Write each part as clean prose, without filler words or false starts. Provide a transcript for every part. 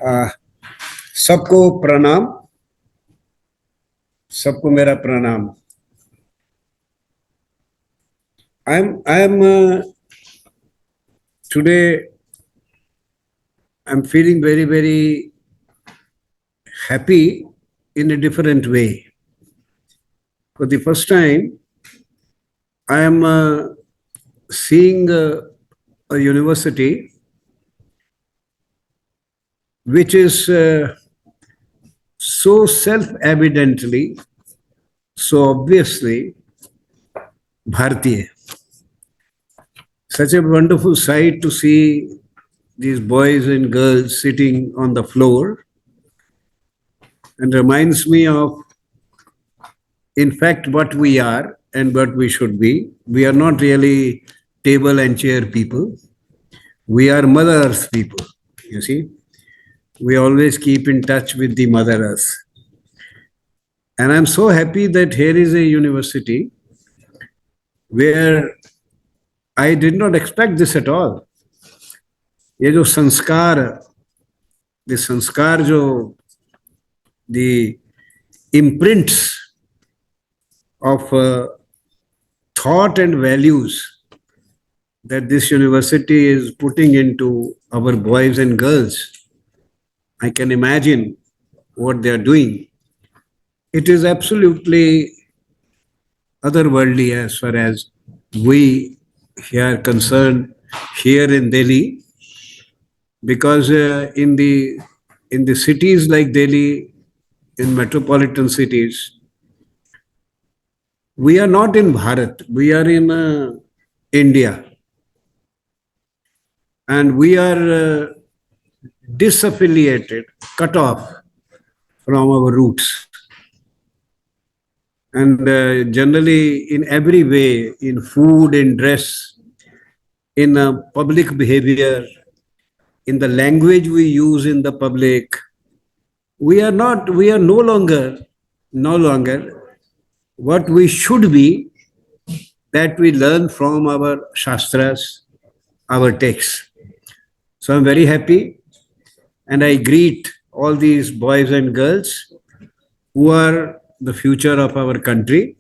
आ, सबको प्रणाम, सबको मेरा प्रणाम। I am today. I'm feeling very happy in a different way. For the first time, I am seeing a university which is so self-evidently, so obviously Bharatiya. Such a wonderful sight to see these boys and girls sitting on the floor, and reminds me of, in fact, what we are and what we should be. We are not really table and chair people. We are Mother Earth people, you see. We always keep in touch with the Mother Earth. And I'm so happy that here is a university where I did not expect this at all. ये जो संस्कार, the संस्कार जो, the imprints of thought and values that this university is putting into our boys and girls, I can imagine what they are doing. It is absolutely otherworldly as far as we are concerned here in Delhi, because in the cities like Delhi, in metropolitan cities, we are not in Bharat, we are in India, and we are disaffiliated, cut off from our roots. And generally, in every way, in food, in dress, in public behavior, in the language we use in the public, we are no longer what we should be, that we learn from our shastras, our texts. So I'm very happy, and I greet all these boys and girls who are the future of our country.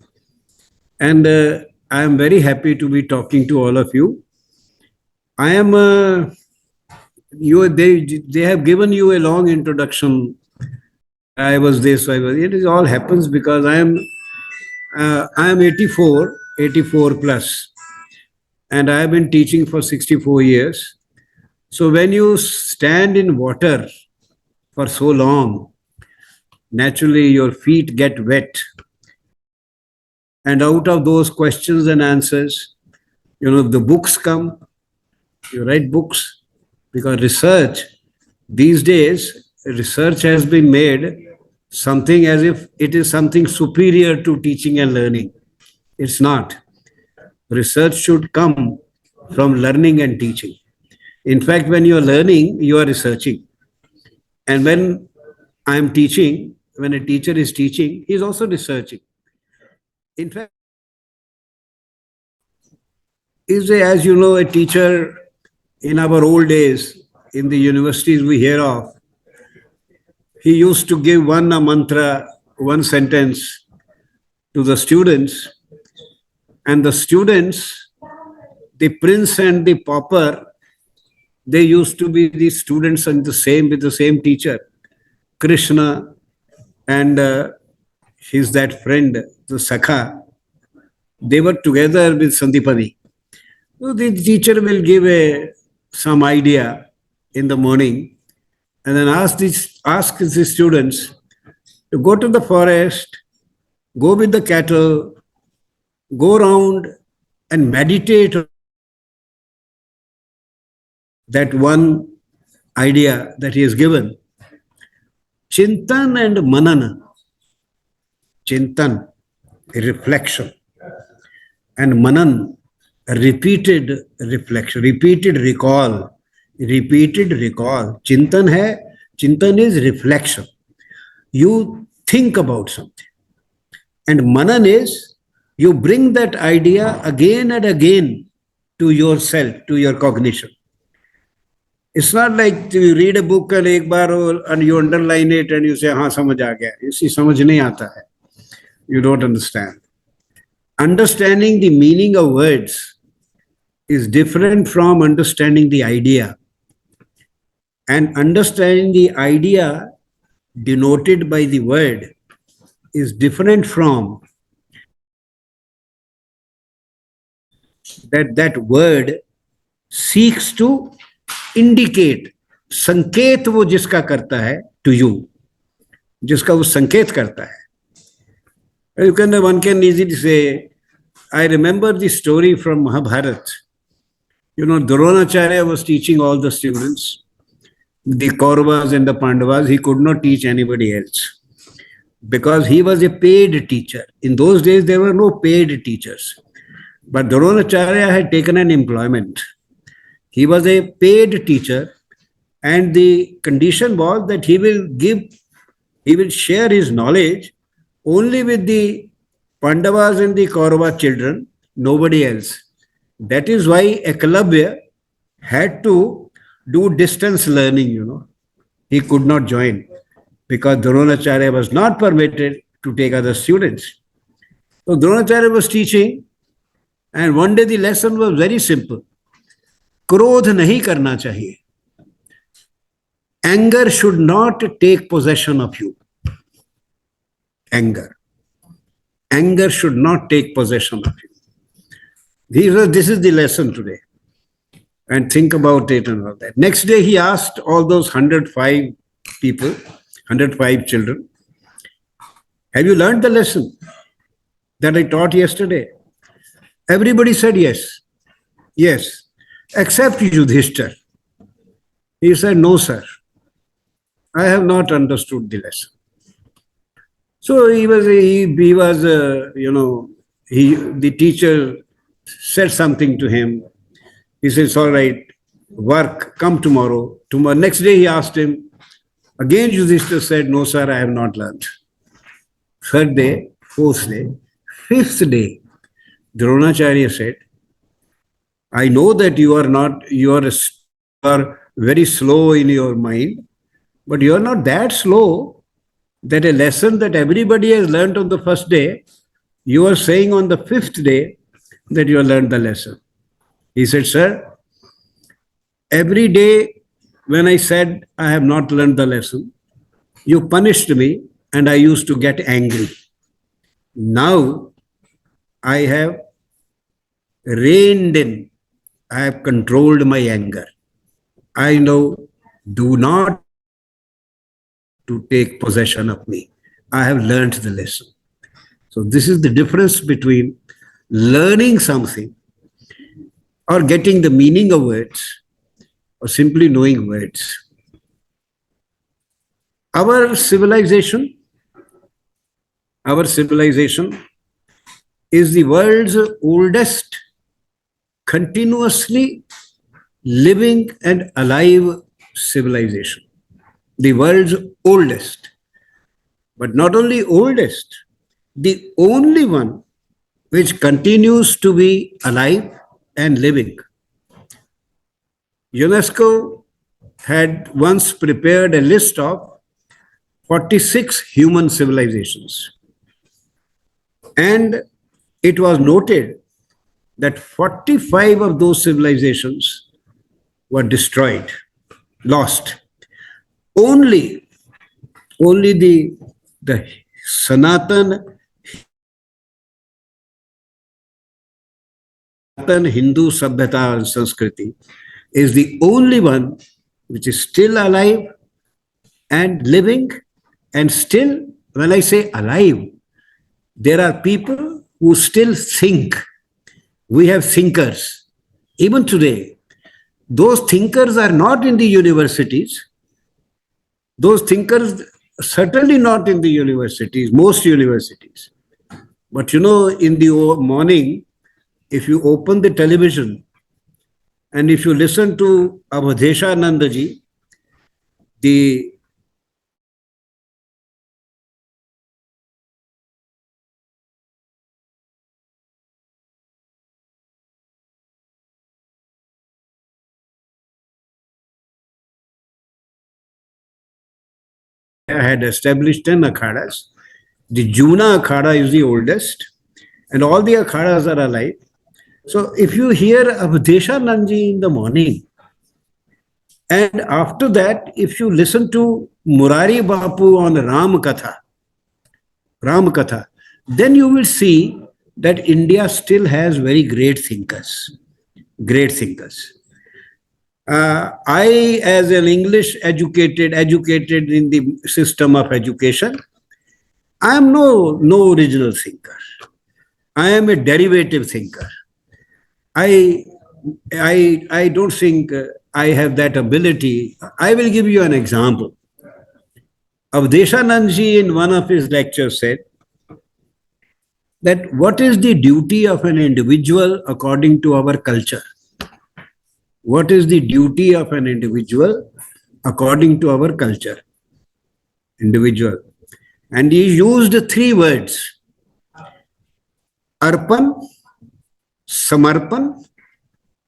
And I am very happy to be talking to all of you. I am, they have given you a long introduction. I was this, I was, it is all happens because I am 84 plus, and I have been teaching for 64 years. So when you stand in water for so long, naturally your feet get wet. And out of those questions and answers, the books come, you write books, because these days, research has been made something as if it is something superior to teaching and learning. It's not. Research should come from learning and teaching. In fact, when you are learning, you are researching. And when I am teaching, when a teacher is teaching, he is also researching. In fact, as you know, a teacher in our old days, in the universities we hear of, he used to give one mantra, one sentence to the students, and the students, the prince and the pauper, they used to be the students and with the same teacher. Krishna and his that friend, the Sakha, they were together with Sandipani. So the teacher will give some idea in the morning, and then ask the students to go to the forest, go with the cattle, go around and meditate on that one idea that he has given. Chintan and Manana. Chintan, reflection, and Manan, repeated reflection, repeated recall. Chintan is reflection. You think about something. And Manan is, you bring that idea again and again to yourself, to your cognition. It's not like you read a book and एक बार and you underline it and you say हाँ समझ आ गया. इसी समझ नहीं आता है. You don't understand. Understanding the meaning of words is different from understanding the idea. And understanding the idea denoted by the word is different from that word seeks to indicate. संकेत वो जिसका करता है to you, जिसका वो संकेत करता है. One can easily say, I remember the story from Mahabharata. Dronacharya was teaching all the students, the Kauravas and the Pandavas. He could not teach anybody else because he was a paid teacher. In those days, there were no paid teachers. But Dronacharya had taken an employment. He was a paid teacher, and the condition was that he will share his knowledge only with the Pandavas and the Kaurava children, nobody else. That is why Eklavya had to do distance learning. He could not join because Dronacharya was not permitted to take other students. So Dronacharya was teaching, and one day the lesson was very simple. क्रोध नहीं करना चाहिए. Anger should not take possession of you. Anger. Anger should not take possession of you. This is the lesson today. And think about it and all that. Next day, he asked all those 105 people, 105 children, have you learned the lesson that I taught yesterday? Everybody said yes. Yes. Except Yudhishthir. He said, no, sir. I have not understood the lesson. So the teacher said something to him. He says, all right, work, come tomorrow. Next day he asked him. Again Yudhishthir said, no, sir, I have not learned. Third day, fourth day, fifth day, Dronacharya said, I know that you are very slow in your mind, but you are not that slow that a lesson that everybody has learned on the first day, you are saying on the fifth day that you have learned the lesson. He said, sir, every day when I said I have not learned the lesson, you punished me and I used to get angry. Now I have reined in, I have controlled my anger. I know, do not to take possession of me. I have learned the lesson. So this is the difference between learning something or getting the meaning of words or simply knowing words. Our civilization is the world's oldest, continuously living and alive civilization. The world's oldest, but not only oldest, the only one which continues to be alive and living. UNESCO had once prepared a list of 46 human civilizations. And it was noted that 45 of those civilizations were destroyed, lost. Only the Sanatan Hindu Sabhyata and Sanskriti is the only one which is still alive and living, and still, when I say alive, there are people who still think. We have thinkers. Even today, those thinkers are not in the universities. Those thinkers certainly not in the universities, most universities. But in the morning, if you open the television and if you listen to Abhadeshanandaji, the had established 10 akhadas. The Juna akhada is the oldest, and all the akhadas are alive. So if you hear Abdeshanandji in the morning, and after that, if you listen to Murari Bapu on Ram Katha, then you will see that India still has very great thinkers. Great thinkers. I, as an English educated in the system of education, I am no original thinker. I am a derivative thinker. I don't think I have that ability. I will give you an example. Avdeshanandji in one of his lectures said that what is the duty of an individual according to our culture? What is the duty of an individual according to our culture? Individual. And he used 3 words: arpan, samarpan,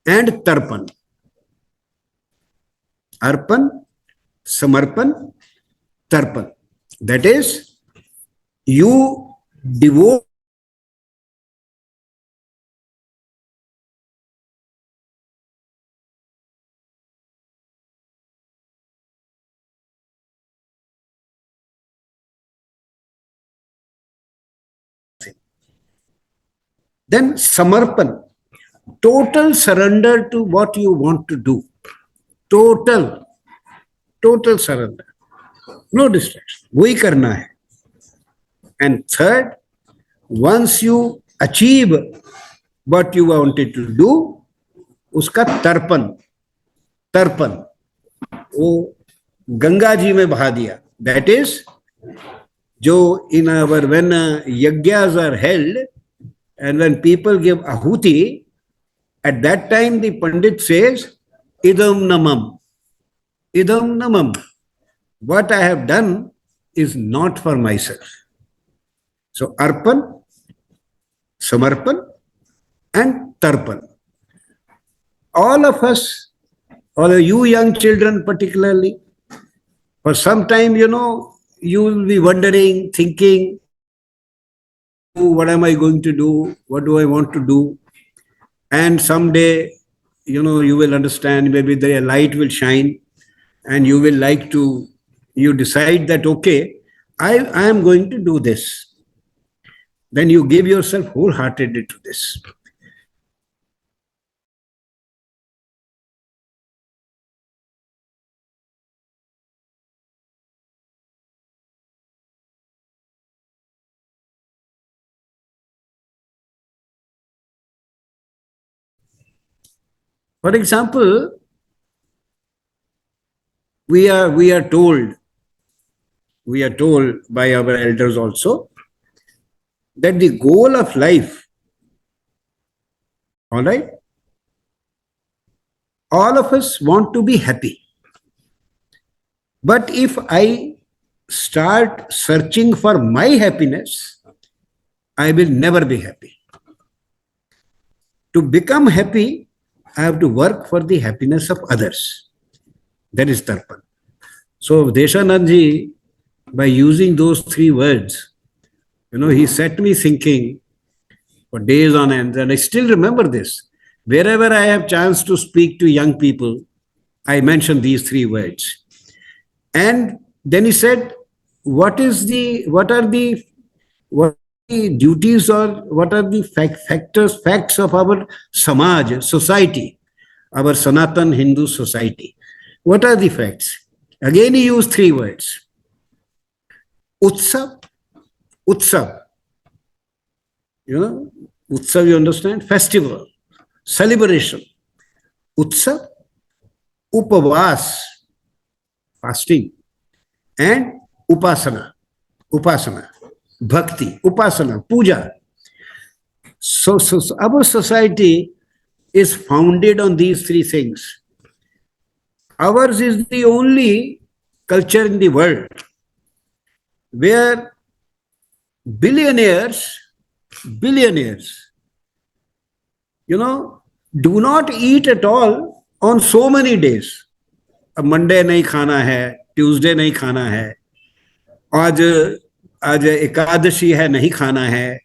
and tarpan. Arpan, samarpan, tarpan. That is, you devote then samarpan, total surrender to what you want to do. Total surrender. No distraction. वही करना है. And third, once you achieve what you wanted to do, उसका तर्पण वो गंगा जी में बहा दिया. That is, जो in our when yajnas are held and when people give ahuti, at that time the Pandit says, idam namam. Idam namam. What I have done is not for myself. So arpan, samarpan, and tarpan. All of us, all of you young children particularly, for some time, you will be wondering, thinking, what am I going to do? What do I want to do? And someday, you will understand, maybe the light will shine and you will you decide that, okay, I am going to do this. Then you give yourself wholeheartedly to this. For example, we are told by our elders also that the goal of life, all right, all of us want to be happy. But if I start searching for my happiness, I will never be happy. To become happy, I have to work for the happiness of others. That is tarpan. So Deshanandji, by using those 3 words, he set me thinking for days on end, and I still remember this. Wherever I have chance to speak to young people, I mention these 3 words. And then he said, what are the duties or what are the facts of our Samaj, society, our Sanatan Hindu society? What are the facts? Again, he used 3 words. Utsav. Utsav, you understand? Festival, celebration. Utsav, upavas, fasting, and upasana, bhakti, upasana, puja. So our society is founded on these 3 things. Ours is the only culture in the world where billionaires, do not eat at all on so many days. A Monday nahi khana hai, Tuesday nahi khana hai, आज आज एकादशी है, नहीं खाना है,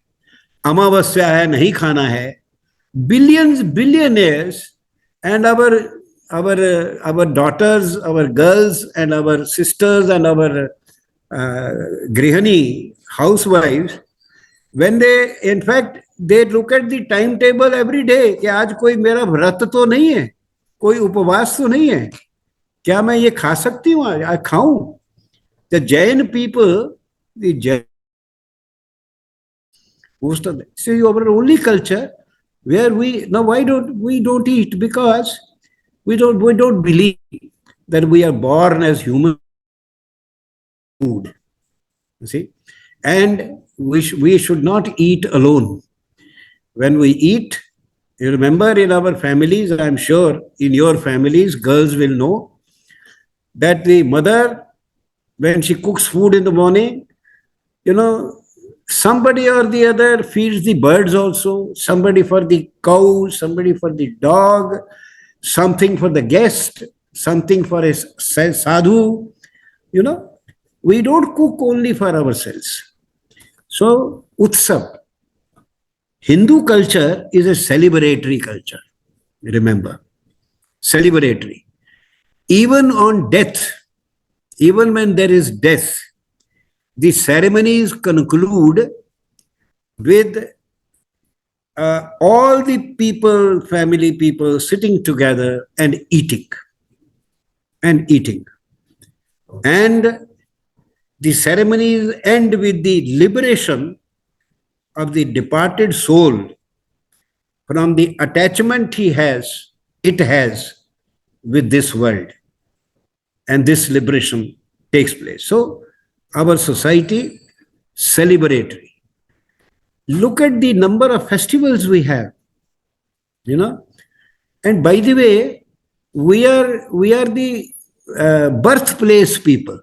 अमावस्या है, नहीं खाना है. Billions, billionaires, and our daughters, our girls, and our sisters, and our grihani housewives, when they, in fact, they look at the timetable every day कि आज कोई मेरा व्रत तो नहीं है, कोई उपवास तो नहीं है, क्या मैं ये खा सकती हूँ, आज खाऊं. The Jain people, the Jain, most of them, see, our only culture where we now, why don't eat? Because we don't believe that we are born as human food, you see, and we should not eat alone. When we eat, you remember, in our families, I am sure in your families, girls will know that the mother, when she cooks food in the morning, somebody or the other feeds the birds also, somebody for the cow, somebody for the dog, something for the guest, something for a sadhu. We don't cook only for ourselves. So utsav, Hindu culture is a celebratory culture. Remember, celebratory. Even on death, even when there is death, the ceremonies conclude with all the people, family people, sitting together and eating. And eating. And the ceremonies end with the liberation of the departed soul from the attachment it has with this world. And this liberation takes place. So, our society, celebratory. Look at the number of festivals we have, And by the way, we are the birthplace people.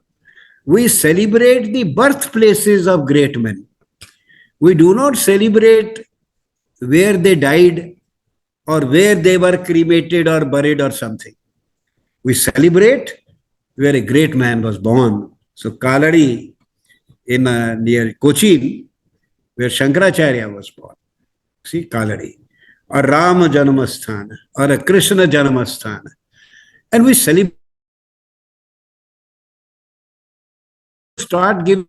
We celebrate the birthplaces of great men. We do not celebrate where they died or where they were cremated or buried or something. We celebrate where a great man was born. So Kalari in near Cochin, where Shankaracharya was born. See, Kalari. Or Rama Janamasthan, or a Krishna Janamasthan. And we celebrate, start giving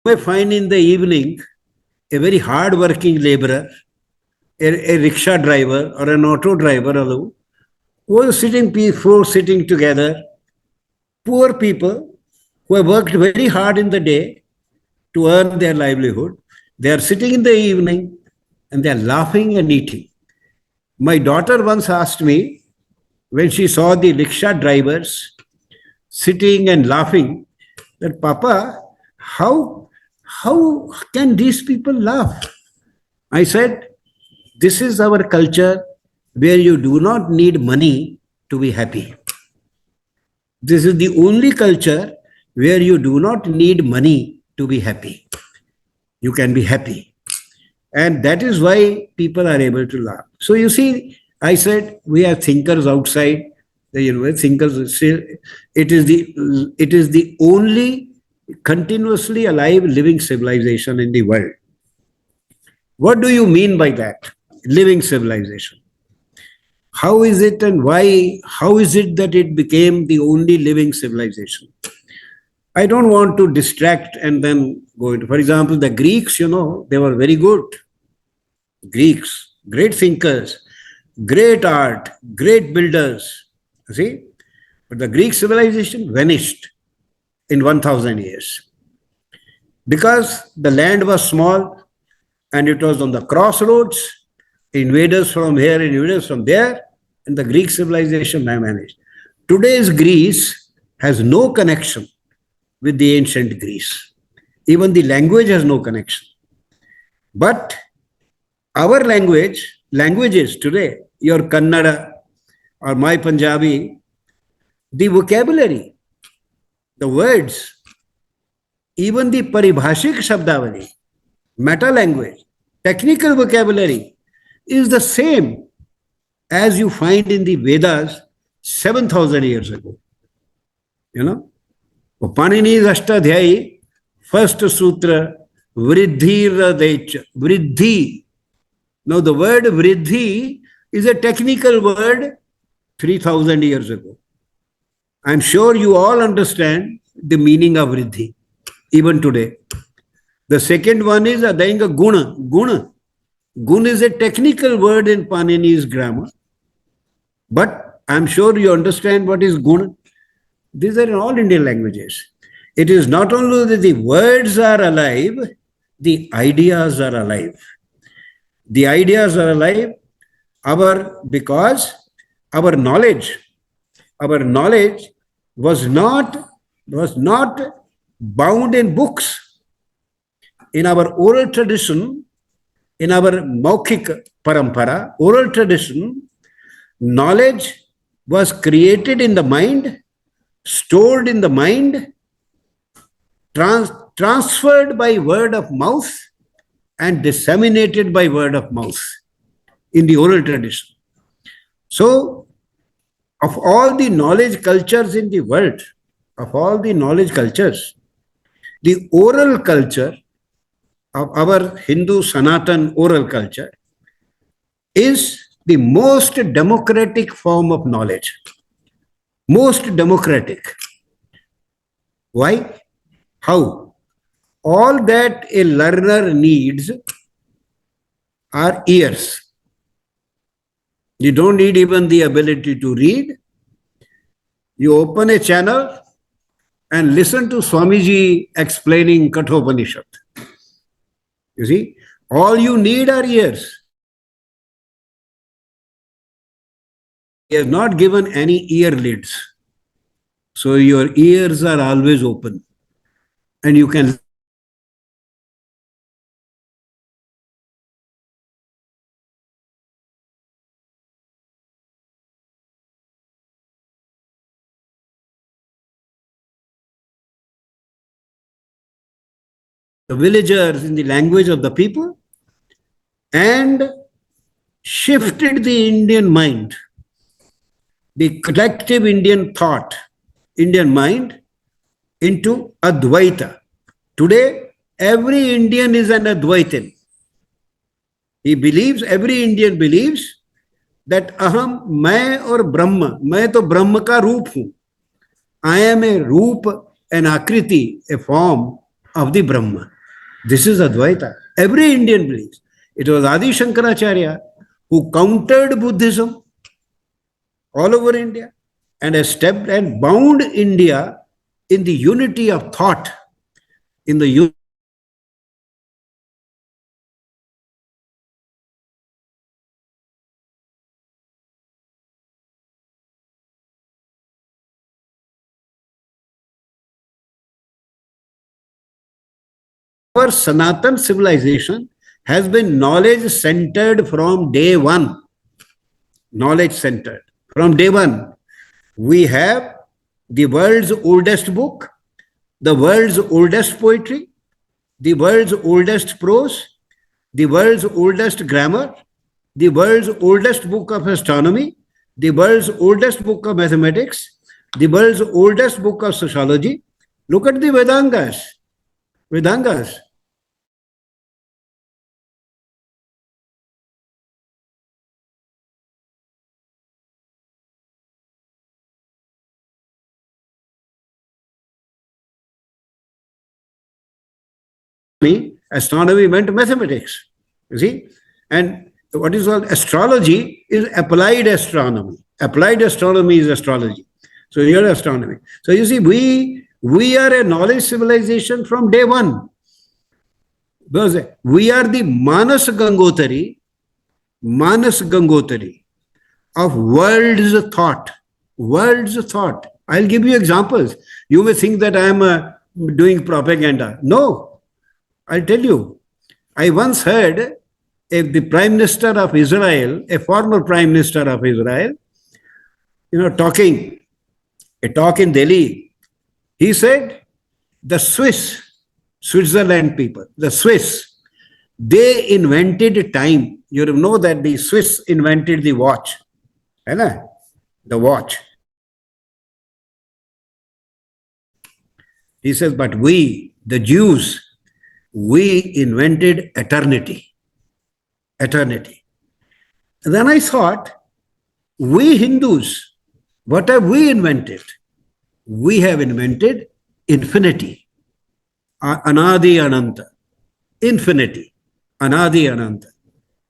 may find in the evening a very hard-working laborer, a rickshaw driver or an auto driver, who are sitting together, poor people who have worked very hard in the day to earn their livelihood. They are sitting in the evening and they are laughing and eating. My daughter once asked me, when she saw the rickshaw drivers sitting and laughing, that Papa, how can these people laugh? I said, this is our culture where you do not need money to be happy. This is the only culture where you do not need money to be happy. You can be happy. And that is why people are able to laugh. So you see, I said, we are thinkers outside the universe, thinkers. It is the only continuously alive living civilization in the world. What do you mean by that? Living civilization. How is it and why? How is it that it became the only living civilization? I don't want to distract and then go into, for example, the Greeks, they were very good. Greeks, great thinkers, great art, great builders. You see? But the Greek civilization vanished in 1000 years. Because the land was small and it was on the crossroads, invaders from here, invaders from there, and the Greek civilization vanished. Today's Greece has no connection with the ancient Greece. Even the language has no connection. But our languages today, your Kannada or my Punjabi, the vocabulary, the words, even the paribhashik shabdavali, meta language, technical vocabulary is the same as you find in the Vedas 7,000 years ago. You know, Panini's Ashtadhyayi, first sutra, Vriddhi Radech, Vriddhi. Now, the word Vriddhi is a technical word 3,000 years ago. I'm sure you all understand the meaning of Vriddhi, even today. The second one is Adainga Guna. Guna. Gun is a technical word in Panini's grammar. But I'm sure you understand what is Gun. These are in all Indian languages. It is not only that the words are alive, the ideas are alive. The ideas are alive because our knowledge was not bound in books. In our oral tradition, in our Maukhik Parampara, oral tradition, knowledge was created in the mind, stored in the mind, transferred by word of mouth, and disseminated by word of mouth in the oral tradition. So, of all the knowledge cultures in the world, the oral culture of our Hindu Sanatan oral culture is the most democratic form of knowledge. Most democratic. Why? How? All that a learner needs are ears. You don't need even the ability to read. You open a channel and listen to Swamiji explaining Kathopanishad. You see, all you need are ears. He has not given any ear lids. So your ears are always open. And you can the villagers in the language of the people and shifted the Indian mind, the collective Indian thought, Indian mind into Advaita. Today, every Indian is an Advaitin. Every Indian believes that Aham, मैं और ब्रह्म, मैं तो ब्रह्म का रूप हूं. I am a रूप, an akriti, a form of the Brahma. This is Advaita. Every Indian believes. It was Adi Shankaracharya who countered Buddhism all over India and has stepped and bound India in the unity of thought, in the our Sanatan civilization has been knowledge centered from day one. Knowledge centered. From day one, we have the world's oldest book, the world's oldest poetry, the world's oldest prose, the world's oldest grammar, the world's oldest book of astronomy, the world's oldest book of mathematics, the world's oldest book of sociology. Look at the Vedangas. Vedangas. Astronomy meant mathematics, you see. And what is called astrology is applied astronomy. Applied astronomy is astrology. So here astronomy. So you see, we are a knowledge civilization from day one. Because we are the Manas Gangotari of world's thought. World's thought. I'll give you examples. You may think that I am doing propaganda. No. I'll tell you, I once heard the Prime Minister of Israel, a former Prime Minister of Israel, talking a talk in Delhi. He said the Switzerland people, the Swiss, they invented time. You know that the Swiss invented the watch, है ना? The watch. He says, but we, the Jews, we invented eternity. Eternity. And then I thought, we Hindus, what have we invented? We have invented infinity. Anadi Ananta. Infinity. Anadi Ananta.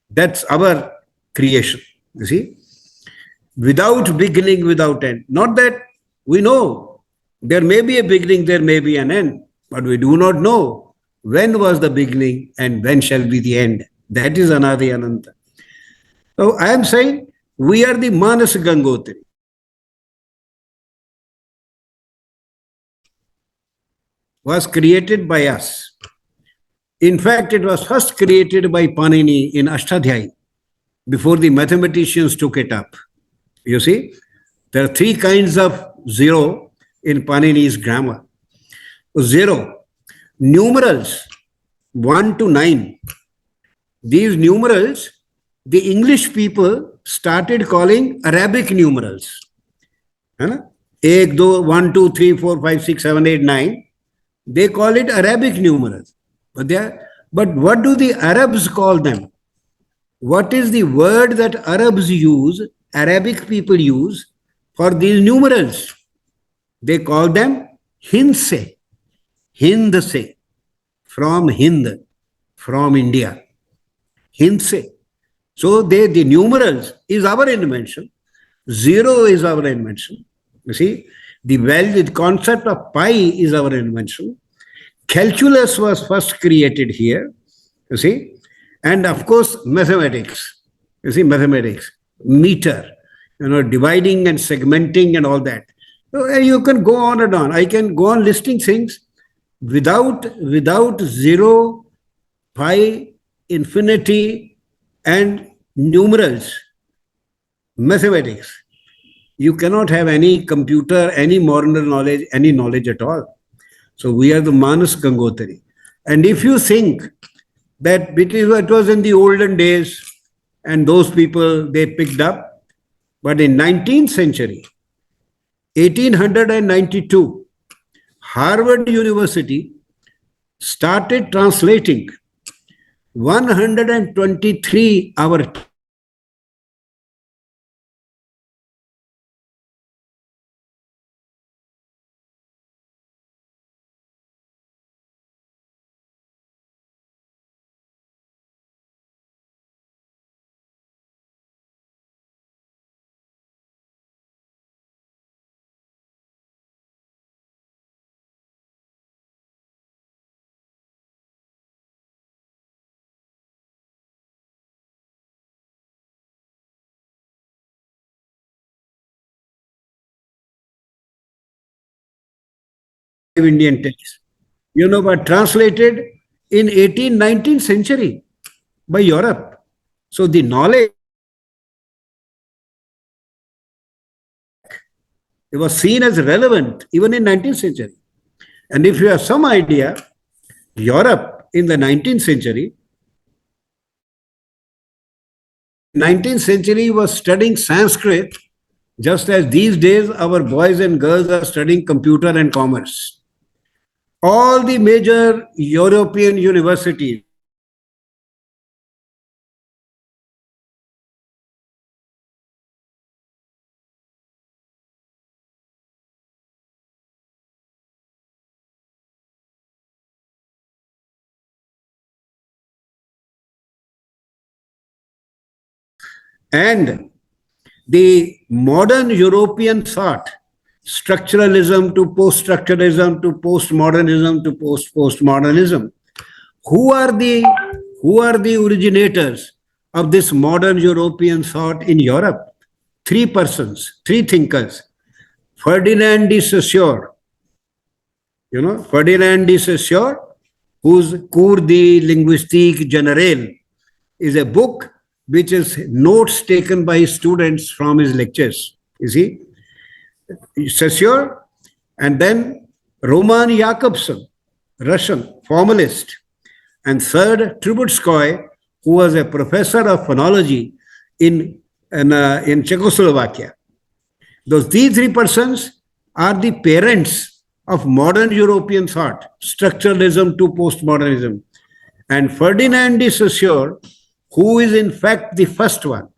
That's our creation. You see? Without beginning, without end. Not that we know there may be a beginning, there may be an end, but we do not know when was the beginning and when shall be the end. That is Anadi Ananta. So I am saying we are the Manas Gangotri. Was created by us. In fact, it was first created by Panini in Ashtadhyayi before the mathematicians took it up. You see, there are three kinds of zero in Panini's grammar. Zero, numerals 1 to 9. These numerals, the English people started calling Arabic numerals. 1, 2, 3, 4, 5, 6, 7, 8, 9. They call it Arabic numerals. But what do the Arabs call them? What is the word that Arabs use, Arabic people use for these numerals? They call them Hindse. Hindse. From Hind. From India. Hindse. So the numerals is our invention. Zero is our invention. You see, the concept of pi is our invention. Calculus was first created here, you see, and of course mathematics. You see, mathematics, meter, dividing and segmenting and all that. So you can go on and on. I can go on listing things without zero, pi, infinity, and numerals, mathematics. You cannot have any computer, any modern knowledge, any knowledge at all. So we are the Manas Gangotri. And if you think that it was in the olden days and those people, they picked up, but in 19th century, 1892, Harvard University started translating 123 our Indian texts, but translated in 19th century by Europe. So the knowledge, it was seen as relevant even in 19th century. And if you have some idea, Europe in the 19th century was studying Sanskrit just as these days our boys and girls are studying computer and commerce. All the major European universities and the modern European thought, structuralism to post-structuralism to postmodernism to postmodernism. Who are the originators of this modern European thought in Europe? Three persons, three thinkers. Ferdinand de Saussure, Ferdinand de Saussure, whose Cours de Linguistique Générale is a book which is notes taken by students from his lectures. You see, Saussure, and then Roman Jakobson, Russian formalist, and third, Trubetskoy, who was a professor of phonology in Czechoslovakia. These three persons are the parents of modern European thought, structuralism to postmodernism. And Ferdinand de Saussure, who is in fact the first one,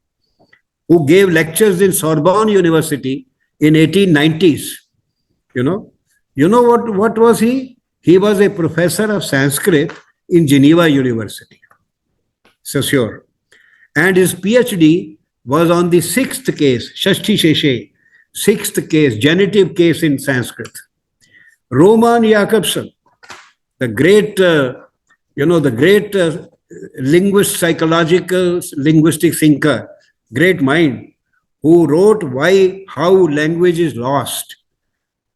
who gave lectures in Sorbonne University in 1890s. You know, what was he? He was a professor of Sanskrit in Geneva University, Saussure. And his PhD was on the sixth case, Shashti Sheshe, sixth case, genitive case in Sanskrit. Roman Jakobson, the great, psychological, linguistic thinker, great mind, who wrote how language is lost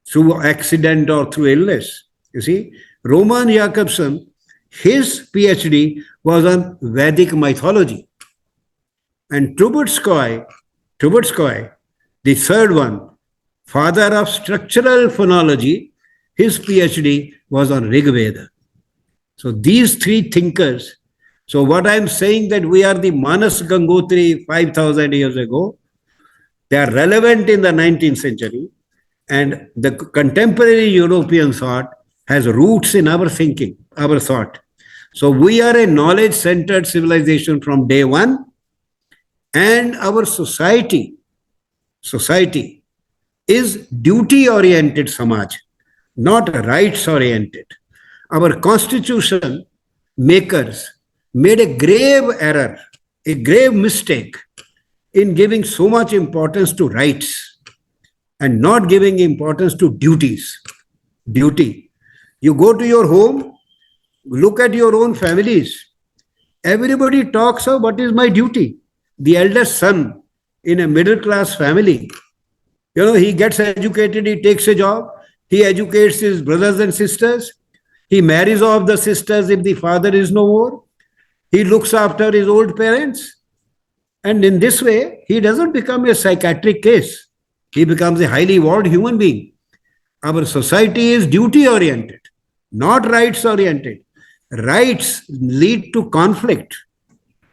through accident or through illness. You see, Roman Jakobson, his PhD was on Vedic mythology. And Trubetskoy, the third one, father of structural phonology, his PhD was on Rig Veda. So these three thinkers, so what I'm saying that we are the Manas Gangotri 5,000 years ago, they are relevant in the 19th century, and the contemporary European thought has roots in our thinking, our thought. So we are a knowledge-centered civilization from day one, and our society is duty-oriented Samaj, not rights-oriented. Our constitution makers made a grave error, a grave mistake in giving so much importance to rights and not giving importance to duties. Duty. You go to your home, look at your own families. Everybody talks of what is my duty. The eldest son in a middle class family, he gets educated, he takes a job, he educates his brothers and sisters, he marries off the sisters if the father is no more, he looks after his old parents. And in this way, he doesn't become a psychiatric case. He becomes a highly evolved human being. Our society is duty-oriented, not rights-oriented. Rights lead to conflict,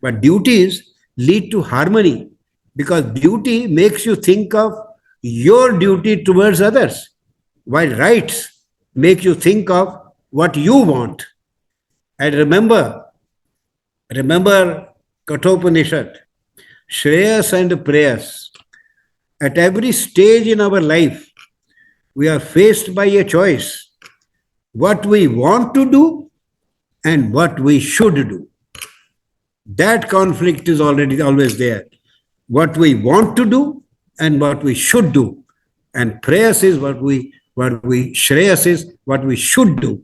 but duties lead to harmony, because duty makes you think of your duty towards others, while rights make you think of what you want. And remember Kathopanishad, Shreyas and Prayas. At every stage in our life, we are faced by a choice, what we want to do and what we should do. That conflict is always there. What we want to do and what we should do. And prayers is Shreyas is what we should do.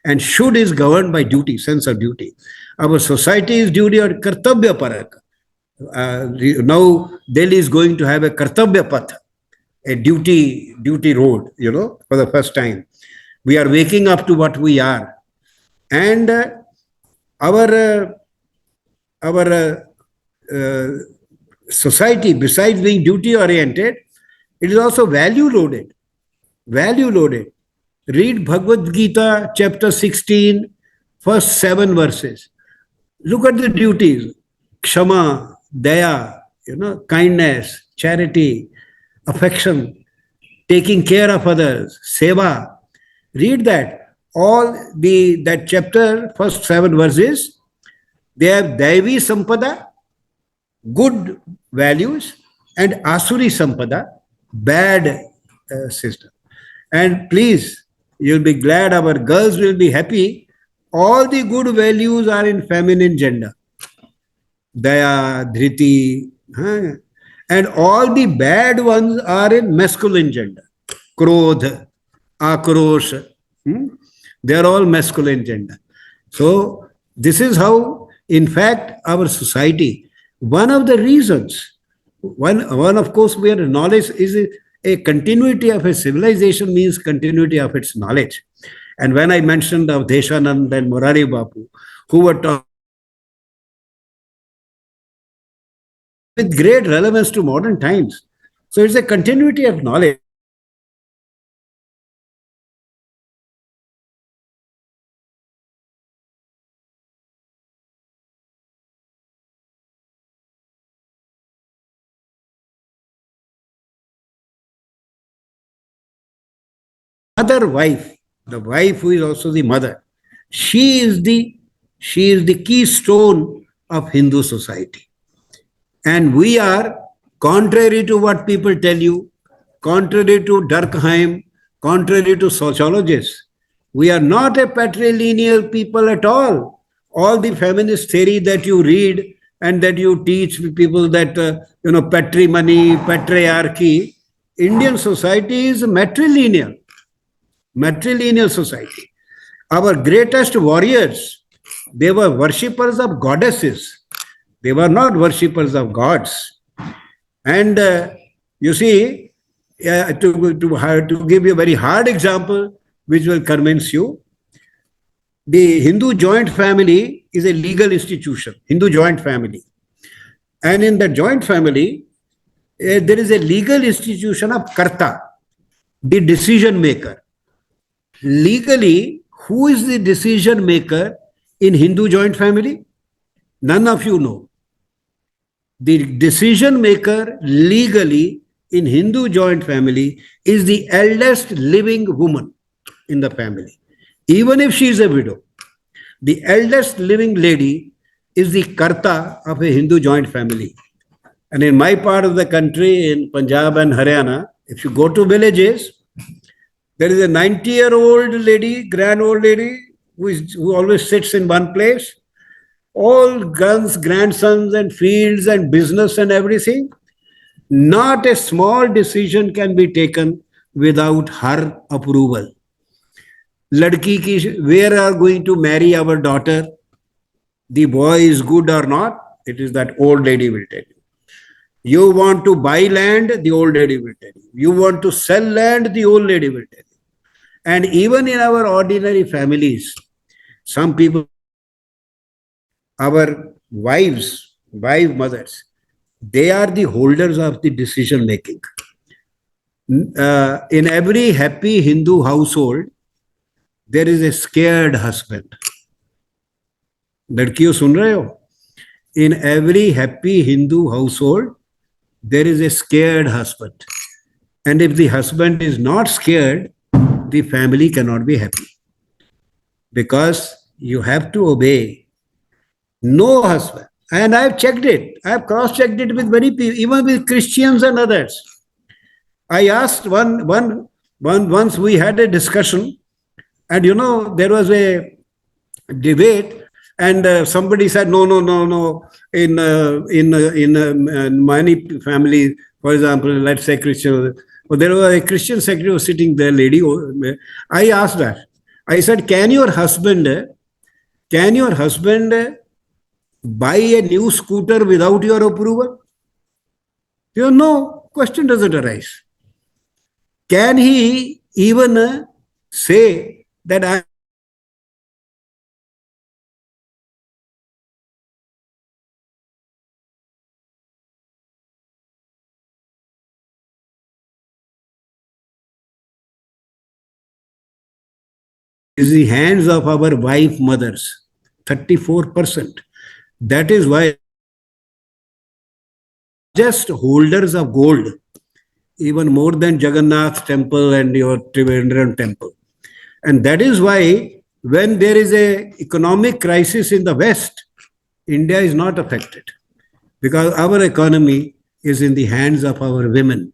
And should is governed by duty, sense of duty. Our society is duty or kartabya parak. Now Delhi is going to have a kartabya path, a duty road, for the first time. We are waking up to what we are. And our society, besides being duty-oriented, it is also value-loaded. Read Bhagavad Gita, chapter 16, first 7 verses. Look at the duties. Kshama, Daya, kindness, charity, affection, taking care of others, seva. Read that. That chapter, first 7 verses, they have Daivi Sampada, good values, and Asuri Sampada, bad system. And please, you'll be glad, our girls will be happy. All the good values are in feminine gender. Daya, Dhriti, and all the bad ones are in masculine gender. Krodh, Akrosh, they are all masculine gender. So this is how, in fact, our society, one of the reasons, one of course, where knowledge is a continuity of a civilization means continuity of its knowledge. And when I mentioned of Deshanand and Morari Bapu, who were talking with great relevance to modern times. So it's a continuity of knowledge. Other wife, the wife who is also the mother, she is the she is the keystone of Hindu society. And we are, contrary to what people tell you, contrary to Durkheim, contrary to sociologists, we are not a patrilineal people at all. All the feminist theory that you read and that you teach people that, patrimony, patriarchy, Indian society is matrilineal society. Our greatest warriors, they were worshippers of goddesses. They were not worshippers of gods. And you see, to give you a very hard example, which will convince you, the Hindu joint family is a legal institution, Hindu joint family. And in the joint family, there is a legal institution of Karta, the decision maker. Legally, who is the decision maker in Hindu joint family? None of you know. The decision maker legally in Hindu joint family is the eldest living woman in the family. Even if she is a widow, the eldest living lady is the karta of a Hindu joint family. And in my part of the country, in Punjab and Haryana, if you go to villages, there is a 90-year-old lady, grand old lady, who always sits in one place. All guns, grandsons, and fields, and business, and everything. Not a small decision can be taken without her approval. Ladki ki, where are going to marry our daughter? The boy is good or not? It is that old lady will tell you. You want to buy land? The old lady will tell you. You want to sell land? The old lady will tell you. And even in our ordinary families, some people, our wife mothers, they are the holders of the decision making. In every happy Hindu household, there is a scared husband. लड़कियों सुन रहे हो? In every happy Hindu household, there is a scared husband. And if the husband is not scared, the family cannot be happy. Because you have to obey. No husband. And I've checked it. I've cross-checked it with many people, even with Christians and others. I asked once we had a discussion, and there was a debate, and somebody said, no. In many families, for example, let's say Christian, there was a Christian secretary was sitting there, lady. I asked her. I said, can your husband buy a new scooter without your approval? No, question doesn't arise. Can he even say that I is the hands of our wife mothers, 34%. That is why just holders of gold, even more than Jagannath temple and your Trivandrum temple. And that is why when there is a economic crisis in the West, India is not affected because our economy is in the hands of our women.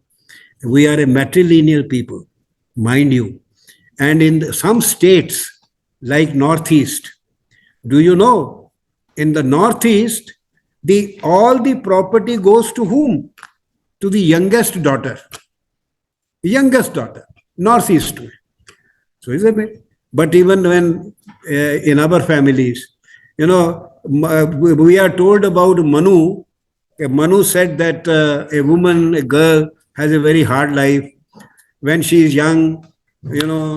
We are a matrilineal people, mind you. And in some states like Northeast, do you know, in the Northeast, all the property goes to whom? To the youngest daughter. Northeast. So is it? But even when in our families, we are told about Manu. Manu said that a woman, a girl, has a very hard life. When she is young,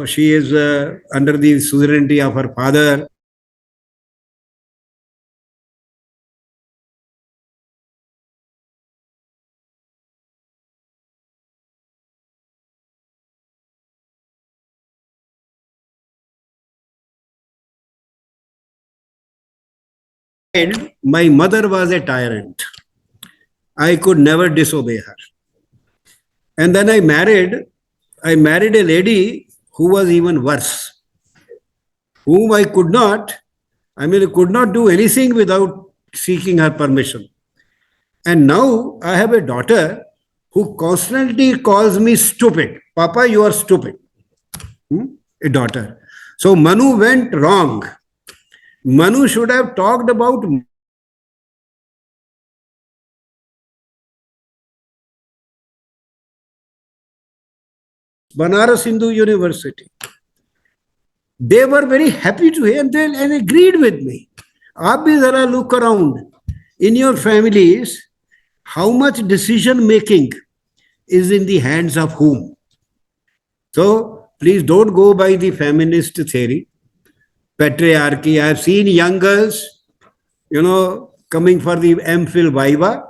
she is under the suzerainty of her father. My mother was a tyrant. I could never disobey her. And then I married a lady who was even worse, whom I could not do anything without seeking her permission. And now I have a daughter who constantly calls me stupid. Papa, you are stupid. A daughter. So Manu went wrong. Manu should have talked about Banaras Hindu University. They were very happy to hear and agreed with me. आप भी जरा look around in your families, how much decision making is in the hands of whom? So please don't go by the feminist theory, patriarchy. I have seen young girls, coming for the MPhil Viva,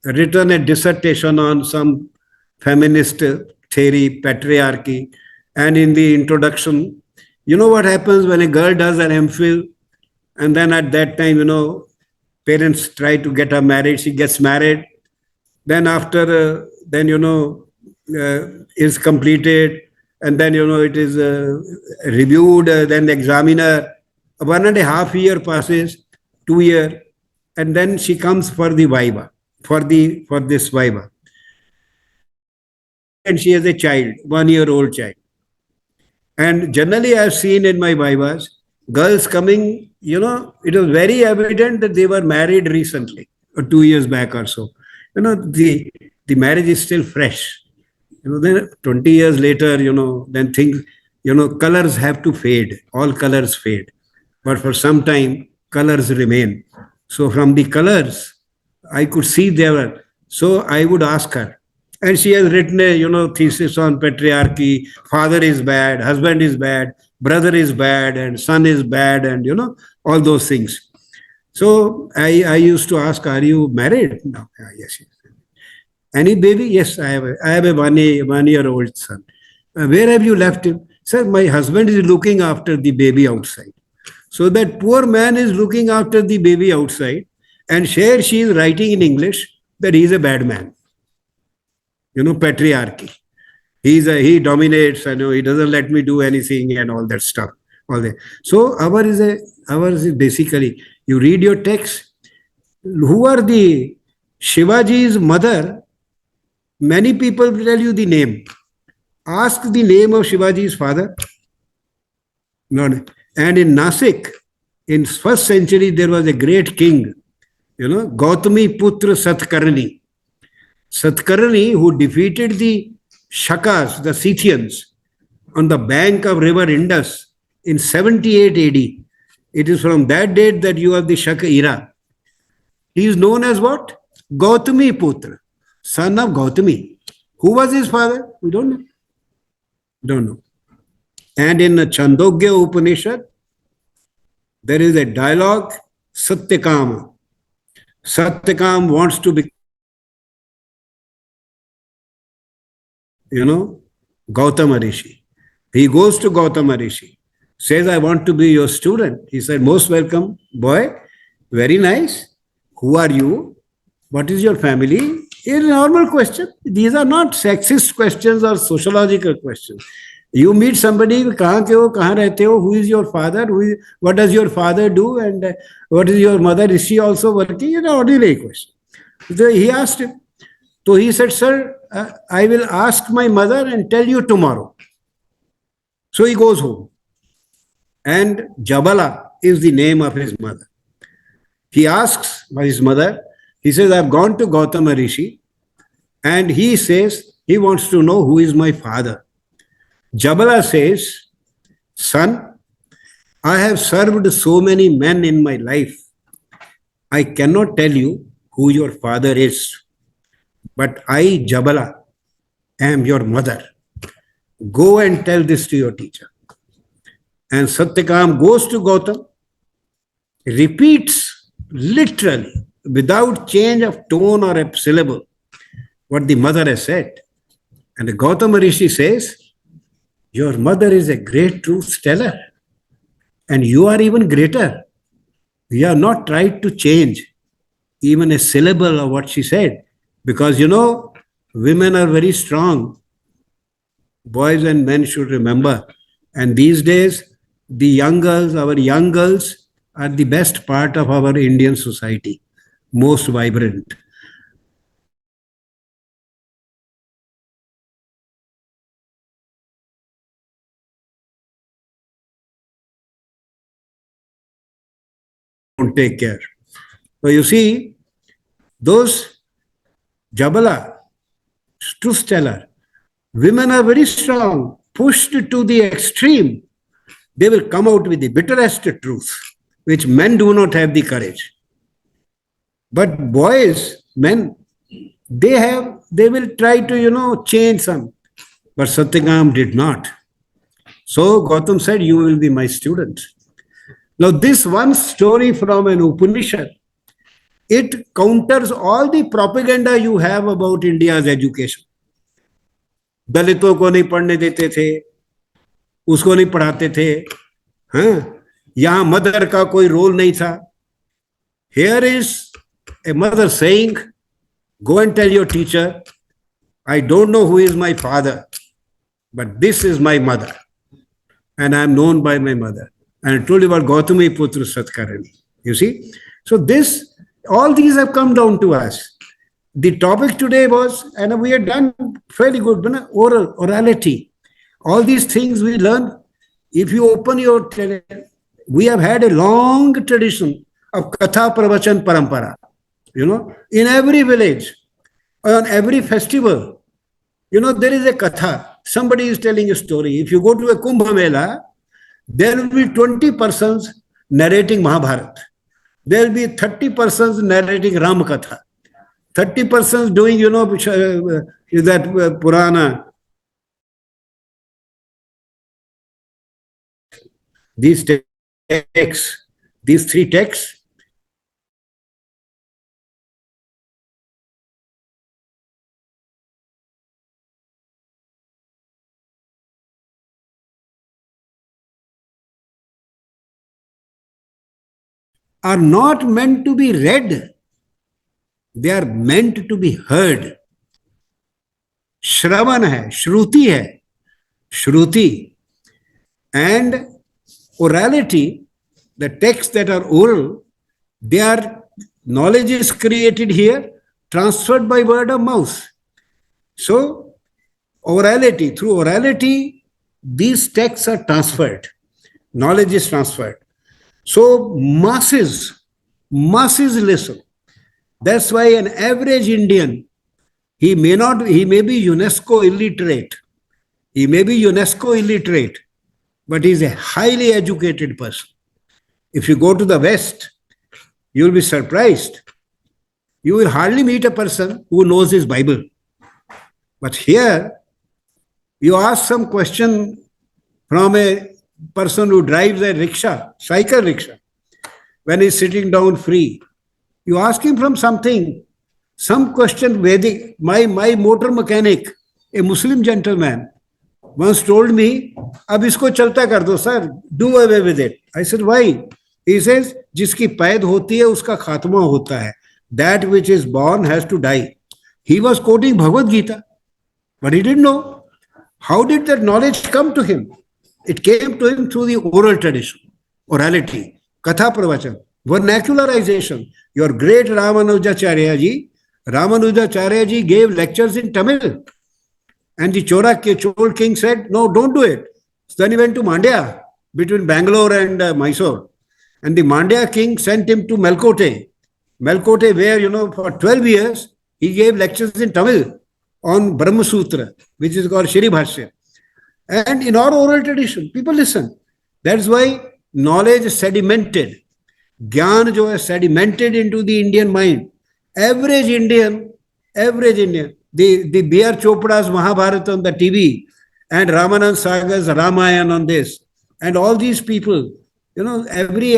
written a dissertation on some feminist theory, patriarchy, and in the introduction, you know what happens when a girl does an MPhil, and then at that time, parents try to get her married. She gets married. Then after, is completed, and then it is reviewed. Then the examiner, 1.5 year passes, 2 year, and then she comes for the viva, for this viva, and she has a child, 1-year-old child. And generally, I've seen in my vivas, girls coming, it was very evident that they were married recently, or 2 years back or so. The marriage is still fresh. Then 20 years later, then things, colors have to fade. All colors fade. But for some time, colors remain. So from the colors, I could see they were. So I would ask her. And she has written a, thesis on patriarchy. Father is bad, husband is bad, brother is bad, and son is bad, and, all those things. So I used to ask, are you married? No. Yes. Any baby? Yes, I have a 1-year-old son. Where have you left him? Sir, my husband is looking after the baby outside. So that poor man is looking after the baby outside, and here she is writing in English that he is a bad man. Patriarchy. He dominates, he doesn't let me do anything and all that stuff. All that. So ours is basically, you read your text, who are the Shivaji's mother? Many people will tell you the name. Ask the name of Shivaji's father. No. And in Nasik, in 1st century, there was a great king, Gautami Putra Satkarni. Satkarni, who defeated the Shakas, the Scythians, on the bank of river Indus in 78 AD. It is from that date that you have the Shaka era. He is known as what? Gautami Putra, son of Gautami. Who was his father? We don't know. Don't know. And in the Chandogya Upanishad, there is a dialogue, Satyakam. Satyakam wants to be, Gautama Rishi. He goes to Gautama Rishi, says, I want to be your student. He said, most welcome, boy. Very nice. Who are you? What is your family? It's a normal question. These are not sexist questions or sociological questions. You meet somebody, kahan ke ho, kahan rehte ho, who is your father, what does your father do, and what is your mother, is she also working? An ordinary question. So he asked him. So he said, sir, I will ask my mother and tell you tomorrow. So he goes home. And Jabala is the name of his mother. He asks his mother, he says, I've gone to Gautama Rishi, and he says, he wants to know who is my father. Jabala says, son, I have served so many men in my life. I cannot tell you who your father is. But I, Jabala, am your mother. Go and tell this to your teacher. And Satyakam goes to Gautam, repeats literally, without change of tone or a syllable, what the mother has said. And the Gautama Rishi says, your mother is a great truth teller, and you are even greater. You have not tried to change even a syllable of what she said. Because, women are very strong. boys and men should remember. And these days, the young girls, our young girls, are the best part of our Indian society, most vibrant. Don't take care. So you see, those Jabala, truth teller, women are very strong, pushed to the extreme. They will come out with the bitterest truth, which men do not have the courage. But boys, men, they will try to, change some. But Satyakam did not. So Gautam said, you will be my student. Now, this one story from an Upanishad, it counters all the propaganda you have about India's education. दलितों को नहीं पढ़ने देते थे, उसको नहीं पढ़ाते थे, हाँ, यहाँ मदर का कोई रोल नहीं था. Here is a mother saying, go and tell your teacher, I don't know who is my father, but this is my mother, and I am known by my mother. And I told you about Gautami Putra Satkarani. You see? So all these have come down to us. The topic today was, and we had done fairly good, orality. All these things we learn. If you open your, we have had a long tradition of Katha Pravachan Parampara. In every village, on every festival, there is a Katha. Somebody is telling a story. If you go to a Kumbh Mela, there will be 20 persons narrating Mahabharata. There will be 30 persons narrating Ram Katha. 30 persons doing, that Purana. These texts, these three texts, are not meant to be read. They are meant to be heard. Shravan hai, Shruti hai, Shruti. And orality, the texts that are oral, knowledge is created here, transferred by word of mouth. So, through orality, these texts are transferred. Knowledge is transferred. So, masses listen. That's why an average Indian, he may be UNESCO illiterate. He may be UNESCO illiterate, but he's a highly educated person. If you go to the West, you'll be surprised. You will hardly meet a person who knows his Bible. But here, you ask some question from a person who drives a rickshaw, cycle rickshaw, when he's sitting down free. You ask him from some question Vedic. My motor mechanic, a Muslim gentleman, once told me, ab isko chalta kar do, sir, do away with it. I said, why? He says, jiski paid hoti hai, uska khatma hota hai. That which is born has to die. He was quoting Bhagavad Gita, but he didn't know. How did that knowledge come to him? It came to him through the oral tradition, orality, Katha Pravachan, vernacularization. Your great Ramanujacharya ji gave lectures in Tamil. And the Chol king said, no, don't do it. So then he went to Mandya, between Bangalore and Mysore. And the Mandya king sent him to Melkote. Melkote, where, for 12 years, he gave lectures in Tamil on Brahma Sutra, which is called Shri Bhashya. And in our oral tradition, people listen. That's why knowledge is sedimented. Gyan jo hai sedimented into the Indian mind. Average Indian, the B.R. Chopra's Mahabharata on the TV and Ramanand Sagar's Ramayana on this, and all these people, every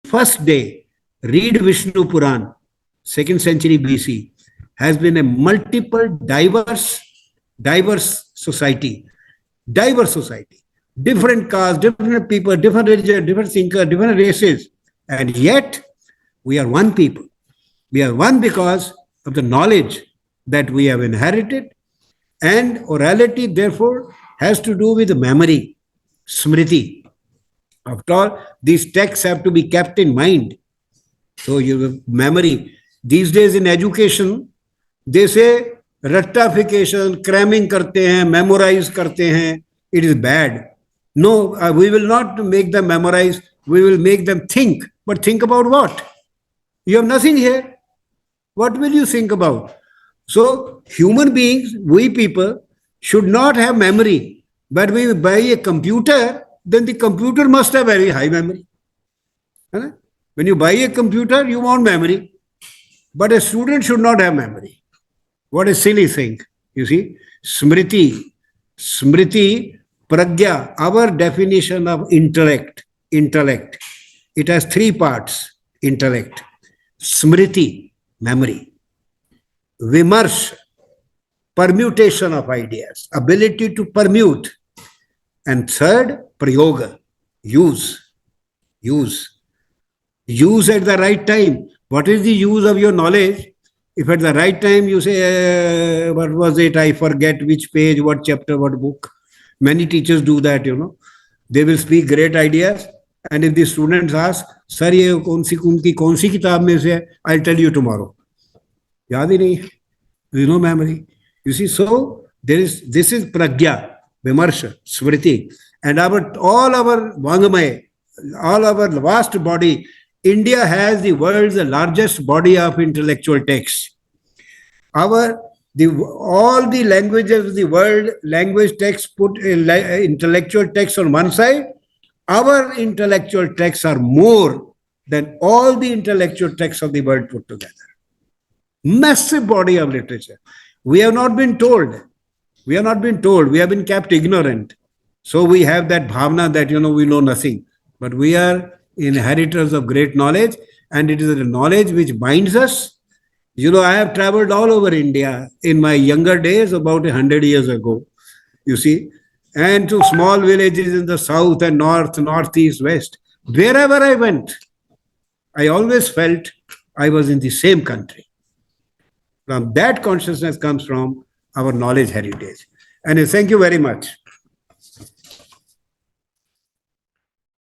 first day, read Vishnu Puran, 2nd century BC. has been a multiple diverse society, diverse society, different castes, different people, different religion, different thinkers, different races, and yet we are one people. We are one because of the knowledge that we have inherited, and orality, therefore, has to do with memory, smriti. After all, these texts have to be kept in mind. So, you have memory. These days in education, they say rectification, cramming karte hain, memorize karte hain. It is bad. No, we will not make them memorize. We will make them think. But think about what? You have nothing here. What will you think about? So, human beings, we people, should not have memory. But when we buy a computer, then the computer must have very high memory. When you buy a computer, you want memory. But a student should not have memory. What a silly thing. You see, smriti, pragya, our definition of intellect. It has three parts. Intellect, smriti, memory, vimarsh, permutation of ideas, ability to permute, and third, prayoga, use at the right time. What is the use of your knowledge? If at the right time you say, what was it? I forget which page, what chapter, what book. Many teachers do that, They will speak great ideas. And if the students ask, sir, ye kaun si kitab mein se hai? I'll tell you tomorrow. Yaad hi nahi. There is no memory. You see, so this is pragya, vimarsha, smriti. And all our vangamay, all our vast body, India has the world's largest body of intellectual texts. All the languages of the world, language texts put intellectual texts on one side. Our intellectual texts are more than all the intellectual texts of the world put together. Massive body of literature. We have not been told. We have been kept ignorant. So we have that bhavna that, we know nothing. But we are inheritors of great knowledge, and it is the knowledge which binds us. I have traveled all over India in my younger days, about 100 years ago, you see, and to small villages in the south and north, northeast, west. Wherever I went, I always felt I was in the same country. From that consciousness comes from our knowledge heritage. And thank you very much.